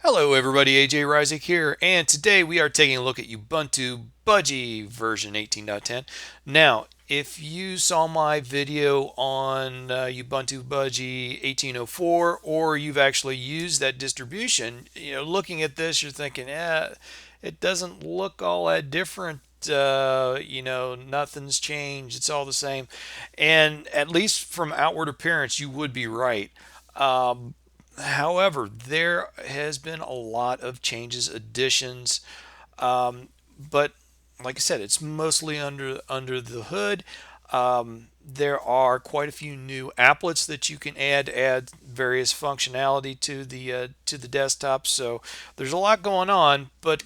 Hello everybody, AJ Rizik here, and today we are taking a look at Ubuntu Budgie version 18.10. Now, if you saw my video on Ubuntu Budgie 18.04, or you've actually used that distribution, looking at this, you're thinking, it doesn't look all that different. Nothing's changed. It's all the same. And at least from outward appearance, you would be right. However, there has been a lot of changes, additions, but like I said, it's mostly under the hood. There are quite a few new applets that you can add various functionality to the desktop. So there's a lot going on, but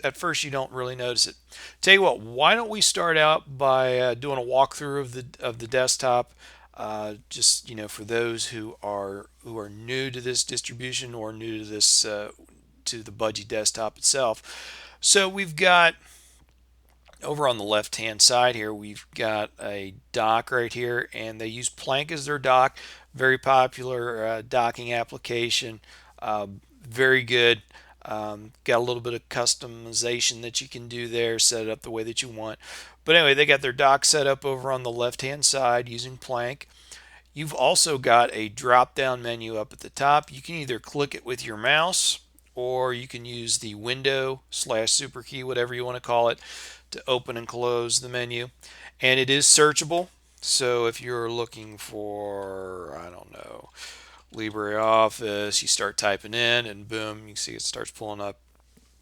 at first you don't really notice it. Tell you what, why don't we start out by doing a walkthrough of the desktop, just for those who are new to this distribution or new to this to the Budgie desktop itself. So we've got over on the left hand side here, we've got a dock right here, and they use Plank as their dock. Very popular docking application. Very good. Got a little bit of customization that you can do there, set it up the way that you want. But anyway, they got their dock set up over on the left hand side using Plank. You've also got a drop down menu up at the top. You can either click it with your mouse, or you can use the window slash super key, whatever you want to call it, to open and close the menu. And it is searchable. So if you're looking for, I don't know, LibreOffice, you start typing in and boom, you see it starts pulling up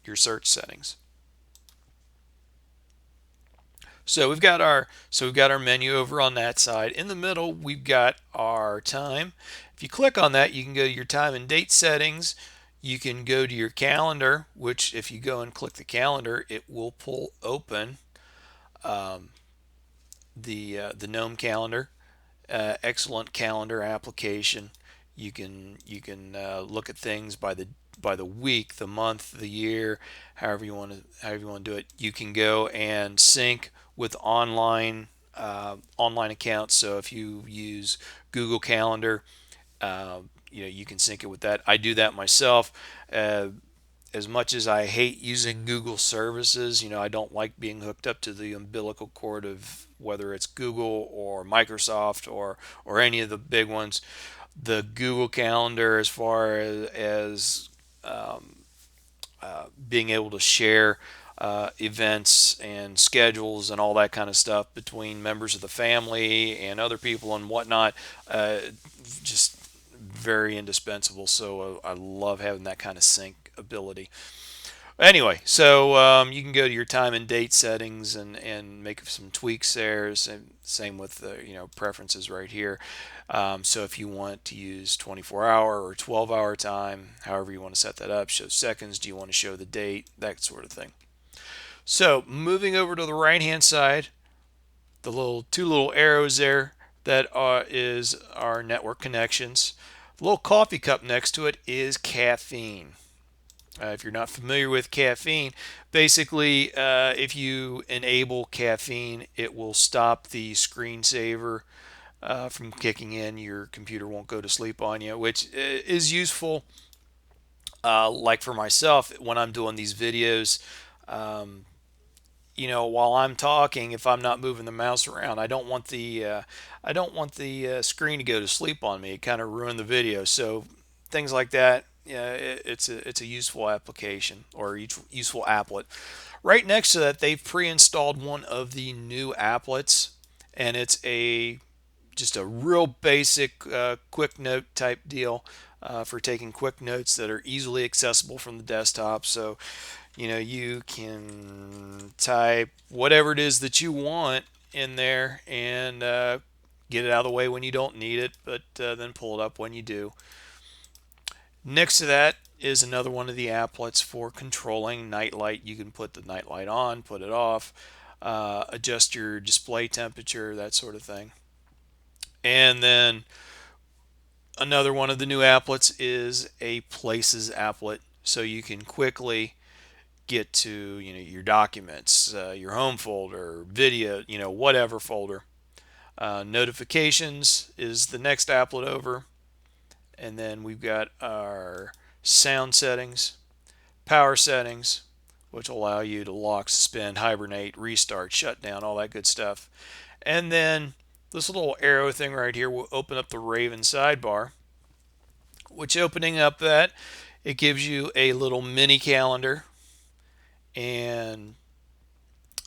your search settings. So we've got our menu over on that side. In the middle, we've got our time. If you click on that, you can go to your time and date settings. You can go to your calendar, which if you go and click the calendar, it will pull open um, the GNOME calendar. Excellent calendar application. You can look at things by the week, the month, the year, however you want to do it. You can go and sync with online accounts. So if you use Google Calendar, you can sync it with that. I do that myself. Uh, as much as I hate using Google services, I don't like being hooked up to the umbilical cord of whether it's Google or Microsoft or any of the big ones. The Google Calendar, as far as being able to share events and schedules and all that kind of stuff between members of the family and other people and whatnot, just very indispensable. So I love having that kind of sync ability. Anyway, so you can go to your time and date settings and make some tweaks there. Same with the preferences right here. So if you want to use 24-hour or 12-hour time, however you want to set that up, show seconds, do you want to show the date, that sort of thing. So moving over to the right hand side, the two little arrows there, is our network connections. The little coffee cup next to it is caffeine. If you're not familiar with caffeine, basically, if you enable caffeine, it will stop the screensaver from kicking in. Your computer won't go to sleep on you, which is useful. Like for myself, when I'm doing these videos, um, while I'm talking, if I'm not moving the mouse around, I don't want the screen to go to sleep on me. It kind of ruin the video. So things like that, yeah, it's a useful application or useful applet. Right next to that, they've pre-installed one of the new applets, and it's a just a real basic quick note type deal for taking quick notes that are easily accessible from the desktop. So you can type whatever it is that you want in there and get it out of the way when you don't need it, but then pull it up when you do. Next to that is another one of the applets for controlling nightlight. You can put the nightlight on, put it off, adjust your display temperature, that sort of thing. And then another one of the new applets is a places applet, so you can quickly get to your documents, your home folder, video, whatever folder. Notifications is the next applet over, and then we've got our sound settings, power settings, which will allow you to lock, suspend, hibernate, restart, shut down, all that good stuff. And then this little arrow thing right here will open up the Raven sidebar, which opening up that, it gives you a little mini calendar. And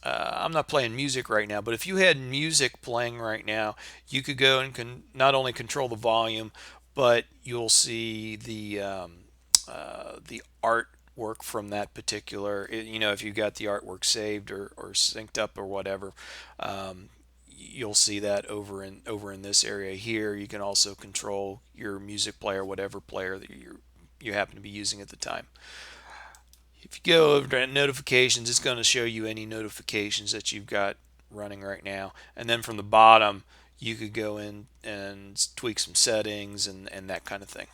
I'm not playing music right now, but if you had music playing right now, you could go and not only control the volume, but you'll see the artwork from that particular. You know, if you got the artwork saved or synced up or whatever, you'll see that over in this area here. You can also control your music player, whatever player that you happen to be using at the time. If you go over to notifications, it's going to show you any notifications that you've got running right now. And then from the bottom, you could go in and tweak some settings and that kind of thing.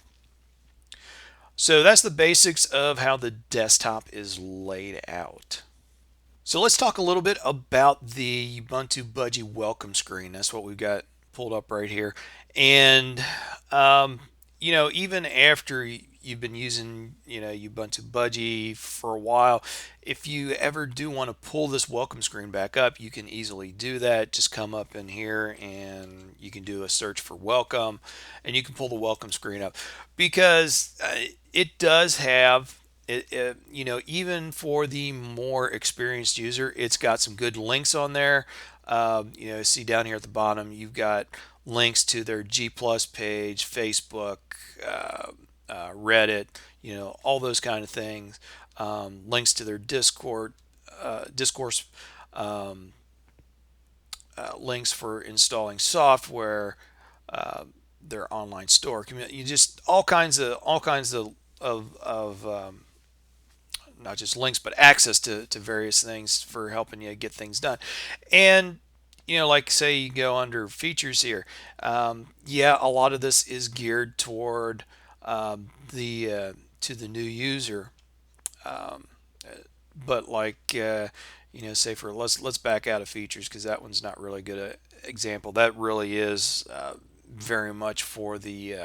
So that's the basics of how the desktop is laid out. So let's talk a little bit about the Ubuntu Budgie welcome screen. That's what we've got pulled up right here. And, even after you've been using, Ubuntu Budgie for a while, if you ever do want to pull this welcome screen back up, you can easily do that. Just come up in here and you can do a search for welcome and you can pull the welcome screen up because it does have even for the more experienced user, it's got some good links on there. See down here at the bottom, you've got links to their G Plus page, Facebook, Reddit, all those kind of things. Links to their discourse, um, links for installing software, uh, their online store, community, you just all kinds of not just links, but access to various things for helping you get things done. And, like say you go under features here, yeah, a lot of this is geared toward the to the new user. Um, but say for let's back out of features because that one's not really good example. That really is very much for the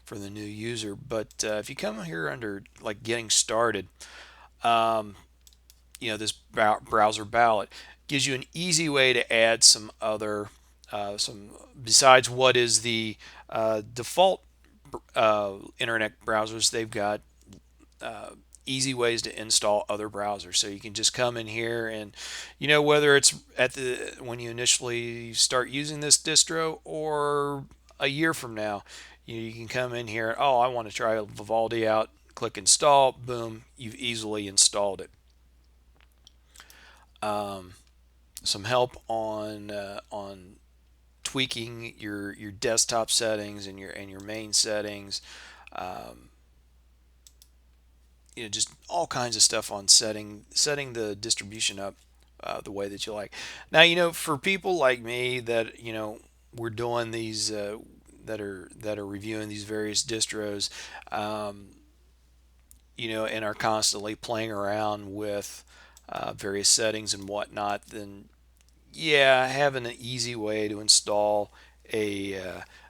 new user. But if you come here under like getting started, um, this browser ballot gives you an easy way to add some other some besides what is the default internet browsers. They've got uh, easy ways to install other browsers, so you can just come in here and whether it's at the when you initially start using this distro or a year from now, you can come in here. Oh, I want to try Vivaldi out. Click install. Boom, you've easily installed it. um, some help on tweaking your desktop settings and your main settings. Um, just all kinds of stuff on setting the distribution up the way that you like. Now, for people like me that we're doing these that are reviewing these various distros, um, and are constantly playing around with various settings and whatnot, then yeah, having an easy way to install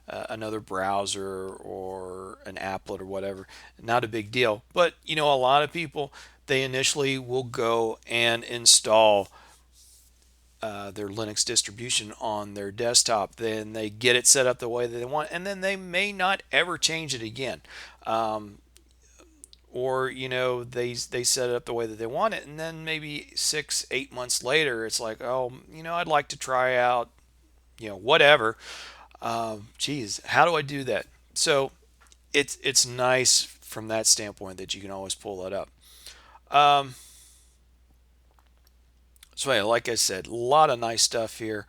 another browser or an applet or whatever, not a big deal. But a lot of people, they initially will go and install their Linux distribution on their desktop. Then they get it set up the way that they want, and then they may not ever change it again. Um, or they set it up the way that they want it, and then maybe 6 8 months later it's like, oh, I'd like to try out whatever. Geez, how do I do that? So it's nice from that standpoint that you can always pull that up. um, so yeah, like I said, a lot of nice stuff here.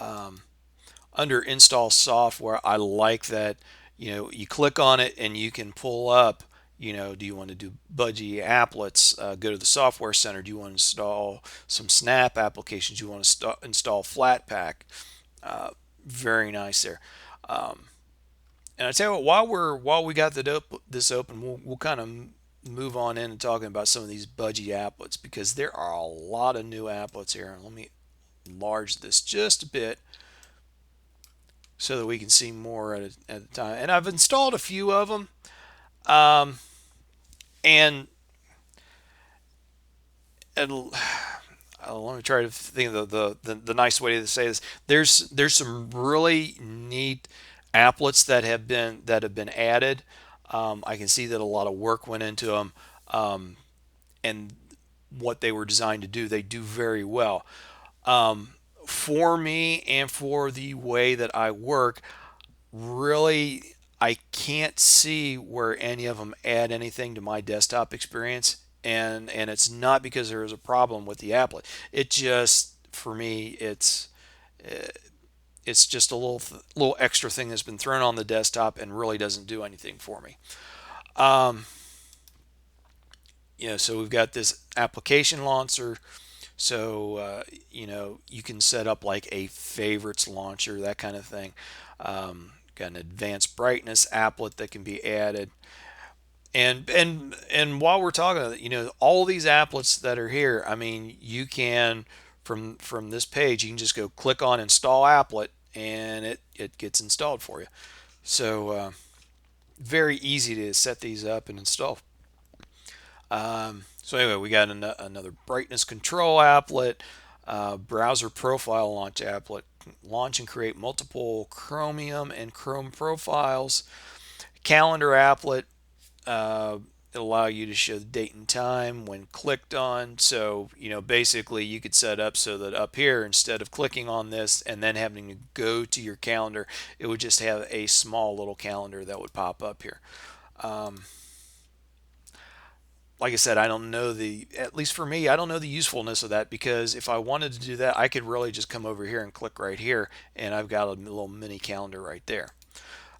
um, Under install software, I like that you click on it and you can pull up, do you want to do Budgie applets? Go to the software center. Do you want to install some snap applications? Do you want to install Flatpak? uh, Very nice there. um, and I tell you what, while we got this open, we'll kind of move on in and talking about some of these Budgie applets because there are a lot of new applets here. Let me enlarge this just a bit so that we can see more at a time. And I've installed a few of them. Um, and, and let me try to think of the nice way to say this. There's some really neat applets that have been added. I can see that a lot of work went into them, and what they were designed to do, they do very well. For me and for the way that I work, really, I can't see where any of them add anything to my desktop experience, and it's not because there is a problem with the applet. It just, for me, it's just a little extra thing that's been thrown on the desktop and really doesn't do anything for me. Um, so we've got this application launcher. So, you can set up like a favorites launcher, that kind of thing. Got an advanced brightness applet that can be added. And while we're talking, all these applets that are here, I mean, you can, from this page, you can just go click on install applet, and it gets installed for you. So, very easy to set these up and install. So anyway, we got another brightness control applet, browser profile launch applet, launch and create multiple Chromium and Chrome profiles, calendar applet. It'll allow you to show the date and time when clicked on. So, basically you could set up so that up here, instead of clicking on this and then having to go to your calendar, it would just have a small little calendar that would pop up here. Um, like I said, I don't know at least for me, I don't know the usefulness of that, because if I wanted to do that, I could really just come over here and click right here, and I've got a little mini calendar right there.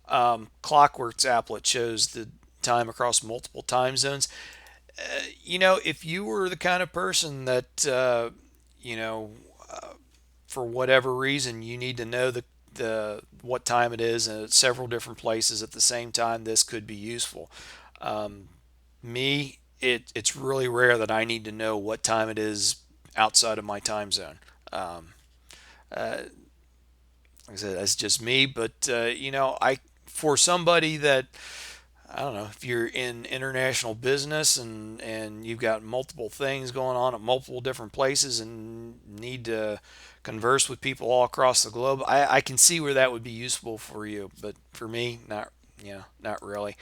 Clockworks applet shows the time across multiple time zones. If you were the kind of person that, you know, for whatever reason, you need to know the what time it is at several different places at the same time, this could be useful. Um, it's really rare that I need to know what time it is outside of my time zone. Um, uh, like I said, that's just me, but I for somebody that, I don't know, if you're in international business and you've got multiple things going on at multiple different places and need to converse with people all across the globe, I can see where that would be useful for you, but for me, not really.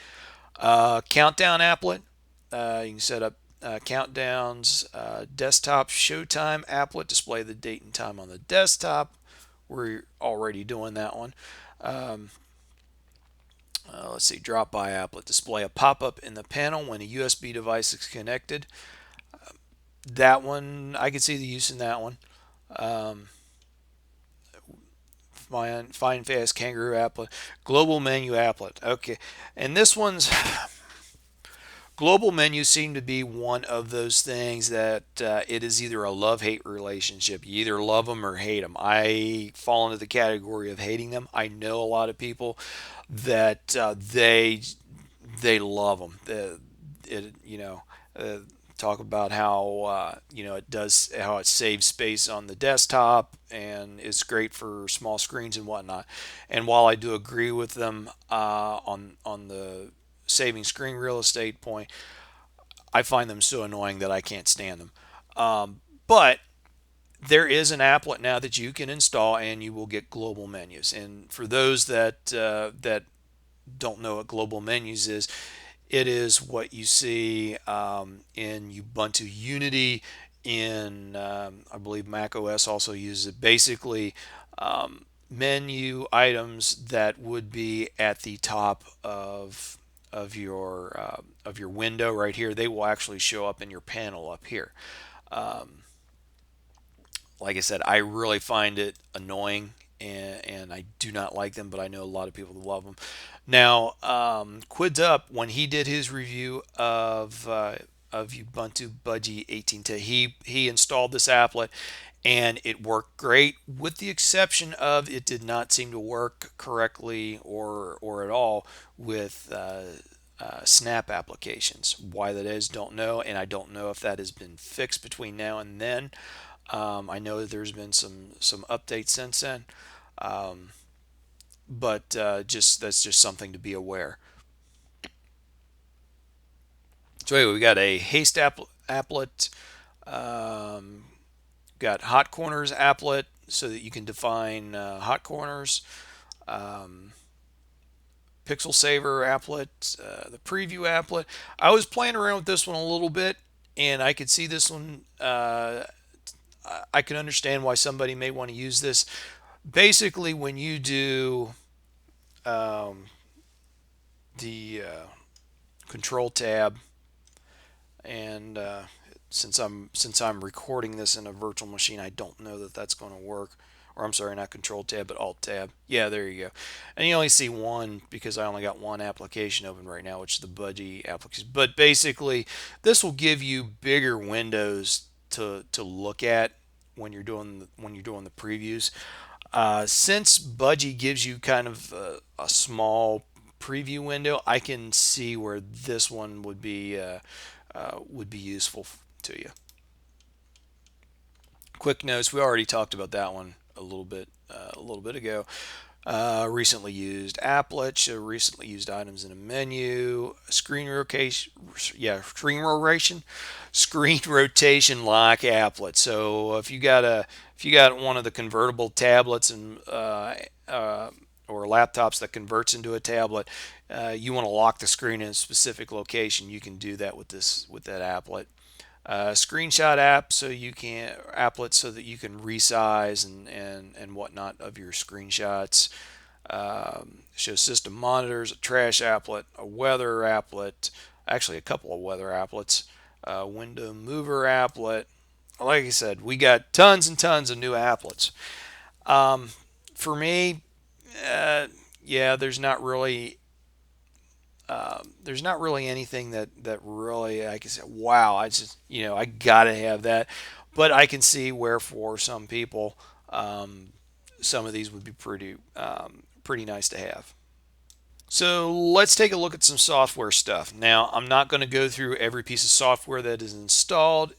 Countdown applet. You can set up countdowns. Desktop showtime applet, display the date and time on the desktop. We're already doing that one. Um, let's see, drop by applet, display a pop-up in the panel when a USB device is connected. That one, I can see the use in that one. Um, find fast kangaroo applet, global menu applet. Okay, and this one's global menus seem to be one of those things that it is either a love-hate relationship. You either love them or hate them. I fall into the category of hating them. I know a lot of people that they love them. It uh, talk about how how it saves space on the desktop and is great for small screens and whatnot. And while I do agree with them on the saving screen real estate point, I find them so annoying that I can't stand them. But there is an applet now that you can install, and you will get global menus. And for those that don't know what global menus is, it is what you see in Ubuntu Unity. In I believe Mac OS also uses it. Basically, menu items that would be at the top of your window right here, they will actually show up in your panel up here. Um, like I said, I really find it annoying, and I do not like them, but I know a lot of people that love them. Now, Quids Up, when he did his review of Ubuntu Budgie 18.10, he installed this applet, and it worked great, with the exception of it did not seem to work correctly or at all with Snap applications. Why that is, don't know, and I don't know if that has been fixed between now and then. I know that there's been some updates since then, um, but just that's just something to be aware. So anyway, we got a haste applet, um, got hot corners applet so that you can define hot corners. Um, Pixel Saver applet, the preview applet. I was playing around with this one a little bit, and I could see this one. I can understand why somebody may want to use this. Basically, when you do um, the Control tab, and since I'm recording this in a virtual machine, I don't know that that's going to work. Or I'm sorry, not Control tab, but Alt tab. Yeah, there you go. And you only see one because I only got one application open right now, which is the Budgie application. But basically, this will give you bigger windows to look at when you're doing the previews. Since Budgie gives you kind of a small preview window, I can see where this one would be useful to you. Quick notes: we already talked about that one a little bit ago. Recently used applet, show recently used items in a menu, screen rotation, yeah, screen rotation lock applet. So if you got one of the convertible tablets and or laptops that converts into a tablet, you want to lock the screen in a specific location, you can do that with that applet. Screenshot app so you can applet so that you can resize and whatnot of your screenshots. Show system monitors, a trash applet, a weather applet, actually a couple of weather applets, window mover applet. Like I said, we got tons and tons of new applets. Um, for me, yeah, there's not really anything that really I can say, wow, I just I gotta have that. But I can see where for some people, um, some of these would be pretty nice to have. So let's take a look at some software stuff. Now, I'm not going to go through every piece of software that is installed.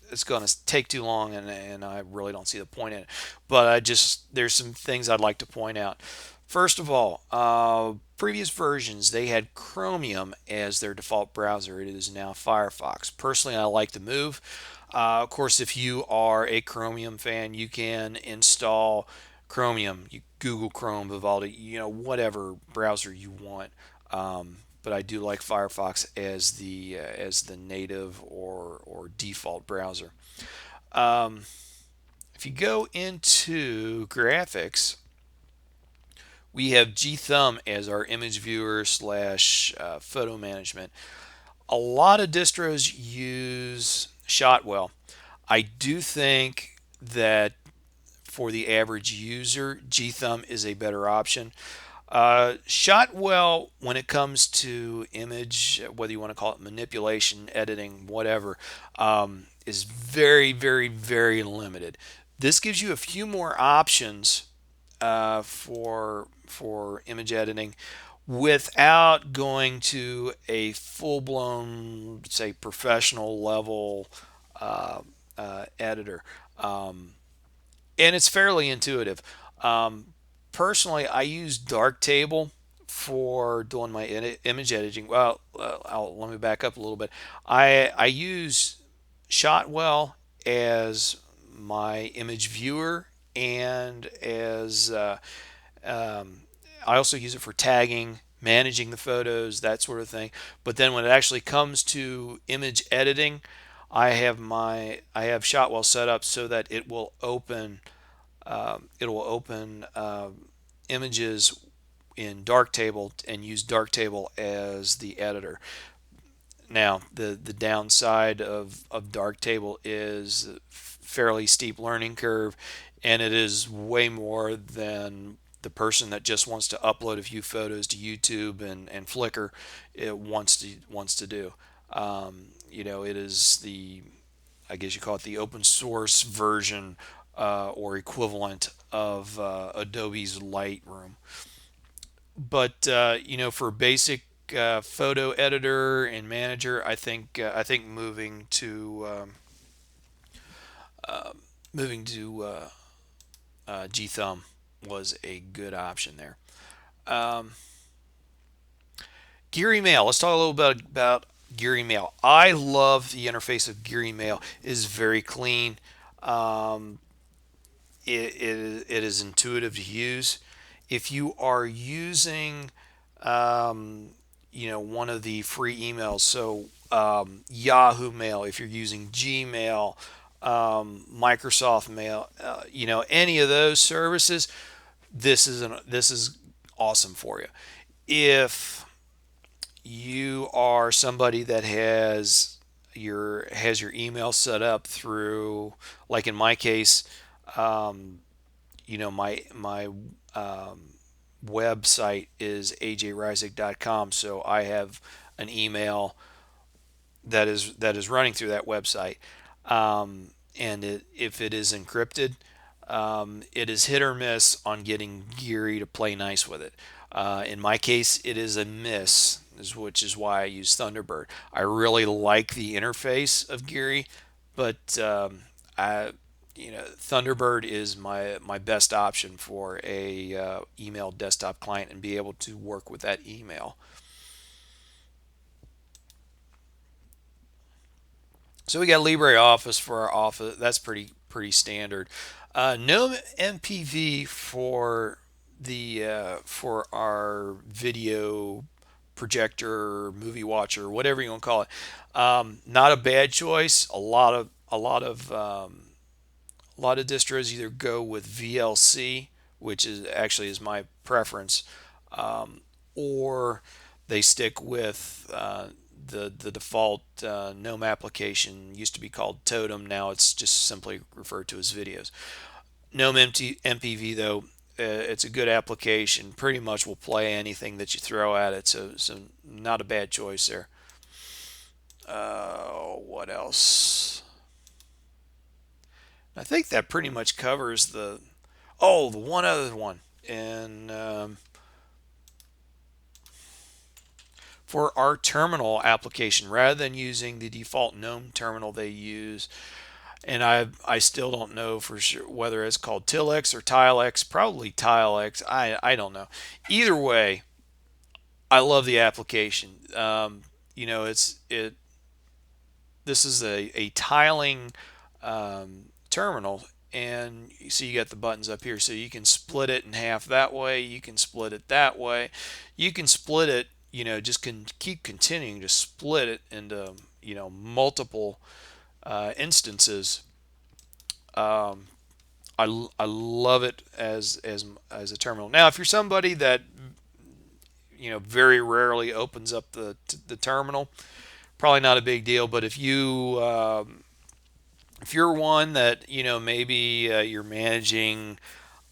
It's going to take too long, and I really don't see the point in it. But there's some things I'd like to point out. First of all, previous versions they had Chromium as their default browser. It is now Firefox. Personally, I like the move. Of course, if you are a Chromium fan, you can install Chromium, Google Chrome, Vivaldi, whatever browser you want. But I do like Firefox as the native or default browser. Um, if you go into graphics, we have GThumb as our image viewer slash photo management. A lot of distros use Shotwell. I do think that for the average user, GThumb is a better option. Shotwell, when it comes to image, whether you want to call it manipulation, editing, whatever, is very, very, very limited. This gives you a few more options for image editing without going to a full-blown, say, professional level uh, editor. Um, and it's fairly intuitive. Um, Personally, I use Darktable for doing my image editing. Well, let me back up a little bit. I use Shotwell as my image viewer and as um, I also use it for tagging, managing the photos, that sort of thing. But then when it actually comes to image editing, I have Shotwell set up so that it will open images in Darktable and use Darktable as the editor. Now, the downside of Darktable is fairly steep learning curve, and it is way more than the person that just wants to upload a few photos to YouTube and Flickr it wants to do. It is I guess you call it the open source version or equivalent of Adobe's Lightroom. But for basic photo editor and manager, I think moving to GThumb was a good option there. Um, Gear email. Let's talk a little bit about Geary Mail. I love the interface of Geary Mail. It is very clean. Um, it is intuitive to use. If you are using, um, one of the free emails, so Yahoo Mail, if you're using Gmail, Microsoft Mail, any of those services, this is awesome for you. If you are somebody that has your email set up through, like in my case, um, my website is ajreisig.com, so I have an email that is running through that website, and if it is encrypted, it is hit or miss on getting Geary to play nice with it. In my case, it is a miss, which is why I use Thunderbird. I really like the interface of Geary, but I, Thunderbird is my best option for a email desktop client and be able to work with that email. So we got LibreOffice for our office. That's pretty standard. GNOME MPV for our video projector, movie watcher, whatever you want to call it. Not a bad choice. A lot of distros either go with VLC, which is actually is my preference, or they stick with the default GNOME application. Used to be called Totem. Now it's just simply referred to as videos. GNOME MPV though, it's a good application. Pretty much will play anything that you throw at it. So not a bad choice there. What else? I think that pretty much covers the. Oh, the one other one. And for our terminal application, rather than using the default GNOME terminal they use, and I still don't know for sure whether it's called Tilex or Tilex, probably Tilex. I don't know. Either way, I love the application. It's it. This is a tiling terminal, and you see you got the buttons up here, so you can split it in half that way. You can split it that way. You can split it. Just can keep continuing to split it into multiple instances. Um, I love it as a terminal. Now, if you're somebody that very rarely opens up the terminal, probably not a big deal. But if you're one that maybe you're managing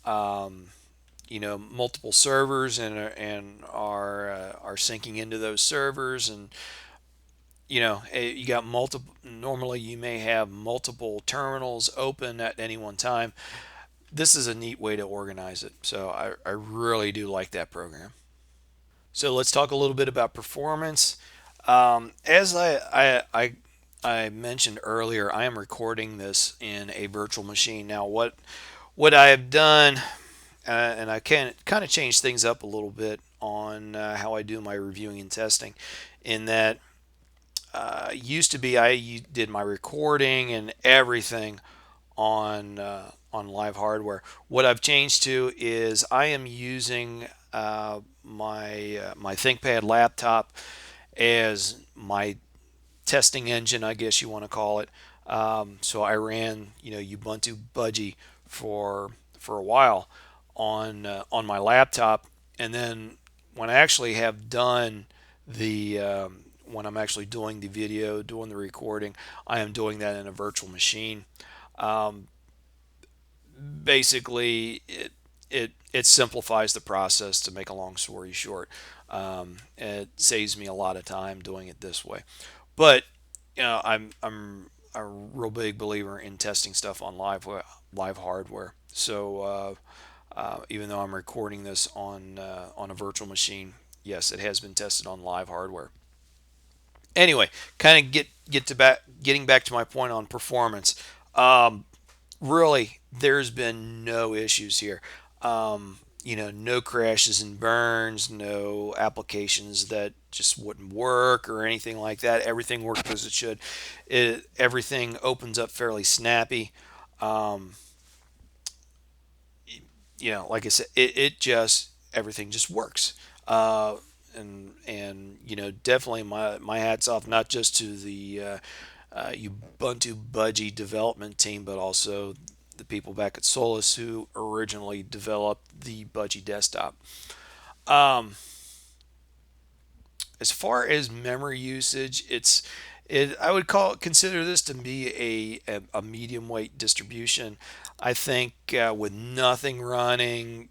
multiple servers and are syncing into those servers, and you got multiple. Normally, you may have multiple terminals open at any one time. This is a neat way to organize it. So I really do like that program. So let's talk a little bit about performance. As I mentioned earlier, I am recording this in a virtual machine. Now, what I have done, and I can kind of change things up a little bit on how I do my reviewing and testing, in that used to be I did my recording and everything on live hardware. What I've changed to is I am using my ThinkPad laptop as my testing engine, I guess you want to call it. So I ran Ubuntu Budgie for a while on my laptop, and then when I actually have done the when I'm actually doing the video, doing the recording, I am doing that in a virtual machine. Um, Basically, it simplifies the process. To make a long story short, it saves me a lot of time doing it this way. But I'm a real big believer in testing stuff on live hardware. So even though I'm recording this on a virtual machine, yes, it has been tested on live hardware. Anyway, kind of getting back to my point on performance. Um, Really, there's been no issues here. no crashes and burns, no applications that just wouldn't work or anything like that. Everything worked as it should. Everything opens up fairly snappy. Um, like I said, it just everything just works. And definitely my hats off not just to the Ubuntu Budgie development team, but also the people back at Solus who originally developed the Budgie desktop. Um, as far as memory usage, I would consider this to be a medium weight distribution. I think with nothing running,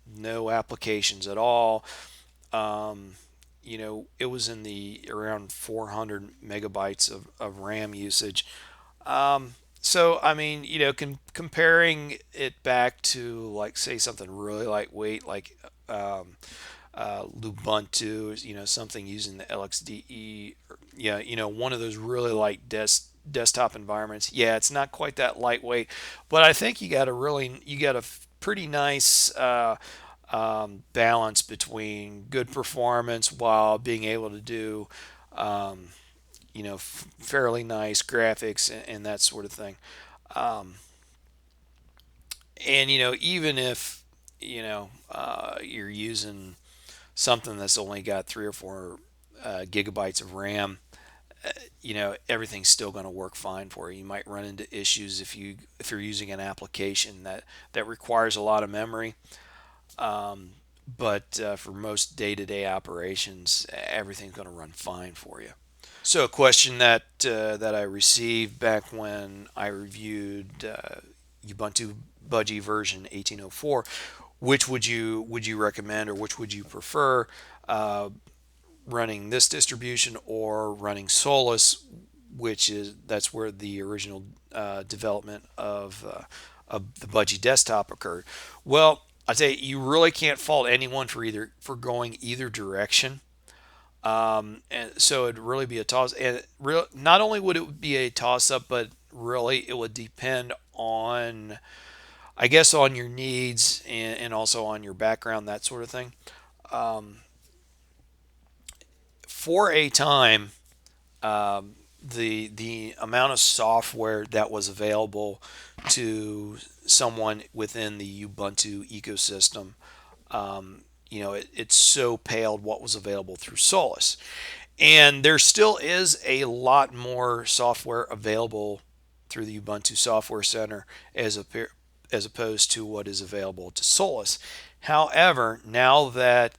no applications at all. Um, it was in the around 400 megabytes of RAM usage. So I mean, comparing it back to like say something really lightweight like Ubuntu, something using the LXDE, yeah, one of those really light desktop environments. Yeah, it's not quite that lightweight, but I think you got a pretty nice balance between good performance while being able to do um, fairly nice graphics and that sort of thing. Um, and even if you're using something that's only got 3 or 4 gigabytes of RAM, everything's still going to work fine for you. You might run into issues if you're using an application that requires a lot of memory. Um, but for most day-to-day operations, everything's going to run fine for you. So a question that I received back when I reviewed Ubuntu Budgie version 18.04, which would you recommend or which would you prefer, uh, running this distribution or running Solus, that's where the original development of the Budgie desktop occurred. Well, I'd say you really can't fault anyone for going either direction. And so it'd really be a toss. And not only would it be a toss up, but really it would depend on, I guess, on your needs and also on your background, that sort of thing. Um, for a time, the amount of software that was available to someone within the Ubuntu ecosystem, it so paled what was available through Solus. And there still is a lot more software available through the Ubuntu Software Center as opposed to what is available to Solus. However, now that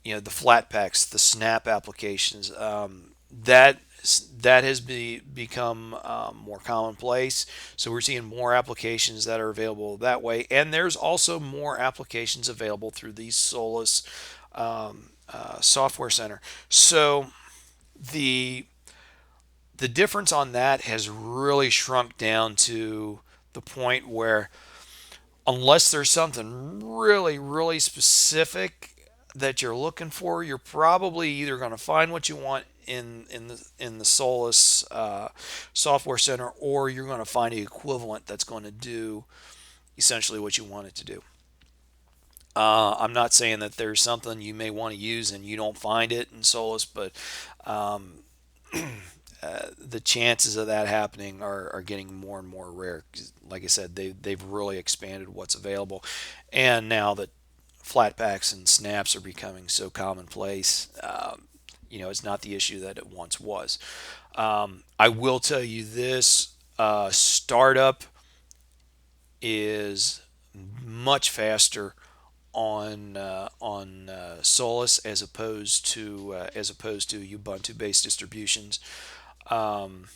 the Flatpaks, the Snap applications, that that has become more commonplace. So we're seeing more applications that are available that way, and there's also more applications available through the Solus Software Center. So the the difference on that has really shrunk down to the point where unless there's something really, really specific that you're looking for, you're probably either going to find what you want in the Solus Software Center, or you're going to find an equivalent that's going to do essentially what you want it to do. I'm not saying that there's something you may want to use and you don't find it in Solus, but um, the chances of that happening are getting more and more rare. 'Cause like I said, they've really expanded what's available, and now that flatpaks and snaps are becoming so commonplace, it's not the issue that it once was. I will tell you this: startup is much faster on Solus as opposed to Ubuntu based distributions. Um,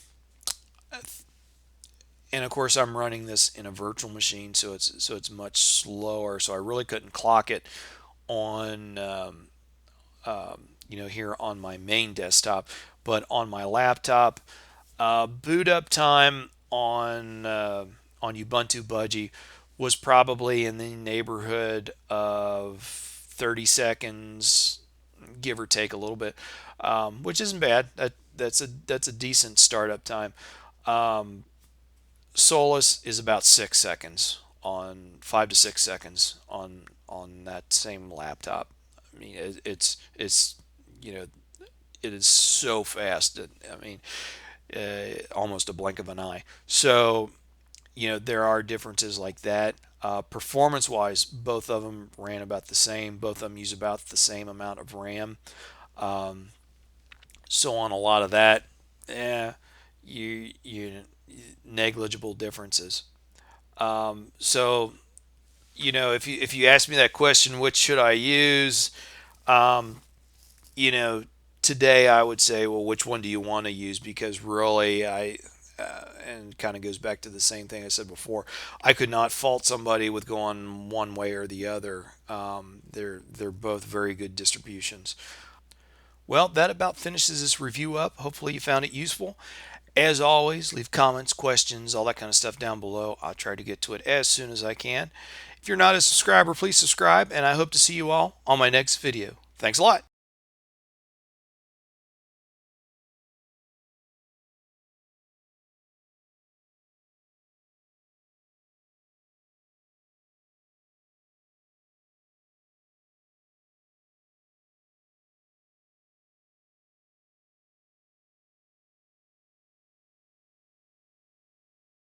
and of course, I'm running this in a virtual machine, so it's much slower. So I really couldn't clock it on here on my main desktop, but on my laptop, boot up time on Ubuntu Budgie was probably in the neighborhood of 30 seconds, give or take a little bit, which isn't bad. That's a decent startup time. Um, Solus is about 6 seconds on 5 to 6 seconds on that same laptop. I mean, it's you know it is so fast. I mean, almost a blink of an eye. So there are differences like that. Performance wise, both of them ran about the same. Both of them use about the same amount of RAM. Um, so on a lot of that, eh, you negligible differences. So if you ask me that question, which should I use? Um, you know, Today I would say, well, which one do you want to use? Because really, and kind of goes back to the same thing I said before. I could not fault somebody with going one way or the other. They're both very good distributions. Well, that about finishes this review up. Hopefully, you found it useful. As always, leave comments, questions, all that kind of stuff down below. I'll try to get to it as soon as I can. If you're not a subscriber, please subscribe, and I hope to see you all on my next video. Thanks a lot.